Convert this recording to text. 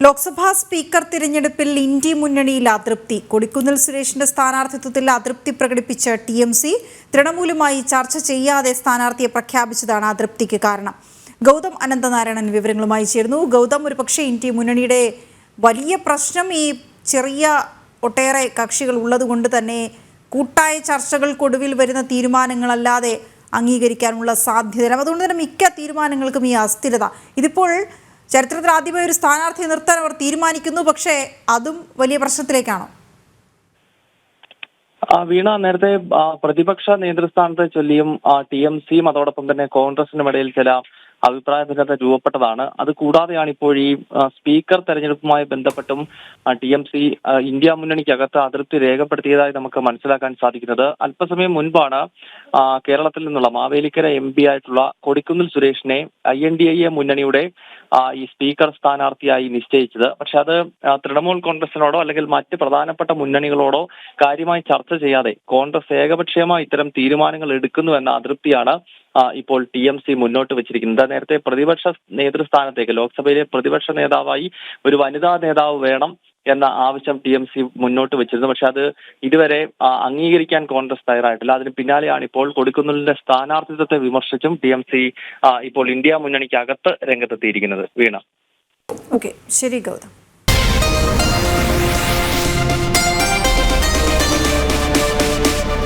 Lok Sabha speaker തിരഞ്ഞെടുപ്പിൽ India മുന്നണിയിൽ അതൃപ്തി. കൊടിക്കുന്നിൽ സുരേഷിന്റെ സ്ഥാനാർത്ഥിത്വത്തിൽ അതൃപ്തി പ്രകടിപ്പിച്ച TMC തൃണമൂലുമായി ചർച്ച ചെയ്യാതെ സ്ഥാനാർത്ഥിയെ പ്രഖ്യാപിച്ചതാണ് അതൃപ്തിക്ക് കാരണം. ഗൗതം അനന്തനാരായണൻ വിവരങ്ങളുമായി ചേർന്നു. ഗൗതം, ഒരുപക്ഷെ ഇന്ത്യ മുന്നണിയുടെ വലിയ പ്രശ്നം ഈ ചെറിയ ഒട്ടേറെ കക്ഷികൾ ഉള്ളതുകൊണ്ട് തന്നെ കൂട്ടായ ചർച്ചകൾക്കൊടുവിൽ വരുന്ന തീരുമാനങ്ങളല്ലാതെ അംഗീകരിക്കാനുള്ള സാധ്യത. അതുകൊണ്ട് തന്നെ മിക്ക തീരുമാനങ്ങൾക്കും ഈ അസ്ഥിരത. ഇതിപ്പോൾ ചരിത്രത്തിൽ ആദ്യമായി ഒരു സ്ഥാനാർത്ഥിയെ നിർത്താൻ അവർ തീരുമാനിക്കുന്നു, പക്ഷേ അതും വലിയ പ്രശ്നത്തിലേക്കാണോ? വീണ, നേരത്തെ പ്രതിപക്ഷ നേതൃസ്ഥാനത്തെ ചൊല്ലിയും TMCയും അതോടൊപ്പം തന്നെ കോൺഗ്രസിനും ഇടയിൽ ചില അഭിപ്രായ ഭിന്നത രൂപപ്പെട്ടതാണ്. അത് കൂടാതെയാണ് ഇപ്പോൾ ഈ സ്പീക്കർ തെരഞ്ഞെടുപ്പുമായി ബന്ധപ്പെട്ടും TMC ഇന്ത്യ മുന്നണിക്കകത്ത് അതൃപ്തി രേഖപ്പെടുത്തിയതായി നമുക്ക് മനസ്സിലാക്കാൻ സാധിക്കുന്നത്. അല്പസമയം മുൻപാണ് കേരളത്തിൽ നിന്നുള്ള മാവേലിക്കര MP ആയിട്ടുള്ള കൊടിക്കുന്നിൽ സുരേഷിനെ INDA മുന്നണിയുടെ ഈ സ്പീക്കർ സ്ഥാനാർത്ഥിയായി നിശ്ചയിച്ചത്. പക്ഷെ അത് തൃണമൂൽ കോൺഗ്രസിനോടോ അല്ലെങ്കിൽ മറ്റ് പ്രധാനപ്പെട്ട മുന്നണികളോടോ കാര്യമായി ചർച്ച ചെയ്യാതെ കോൺഗ്രസ് ഏകപക്ഷീയമായി ഇത്തരം തീരുമാനങ്ങൾ എടുക്കുന്നു എന്ന അതൃപ്തിയാണ് ഇപ്പോൾ TMC മുന്നോട്ട് വെച്ചിരിക്കുന്നത്. നേരത്തെ പ്രതിപക്ഷ നേതൃസ്ഥാനത്തേക്ക് ലോക്സഭയിലെ പ്രതിപക്ഷ നേതാവായി ഒരു വനിതാ നേതാവ് വേണം എന്ന ആവശ്യം TMC മുന്നോട്ട് വെച്ചിരുന്നു. പക്ഷെ അത് ഇതുവരെ അംഗീകരിക്കാൻ കോൺഗ്രസ് തയ്യാറായിട്ടില്ല. അതിന് പിന്നാലെയാണ് ഇപ്പോൾ കൊടിക്കുന്നിലിന്റെ സ്ഥാനാർത്ഥിത്വത്തെ വിമർശിച്ചും TMC ഇപ്പോൾ ഇന്ത്യ മുന്നണിക്കകത്ത് രംഗത്തെത്തിയിരിക്കുന്നത്. വീണ. ഓക്കെ, ശരി ഗൗതം.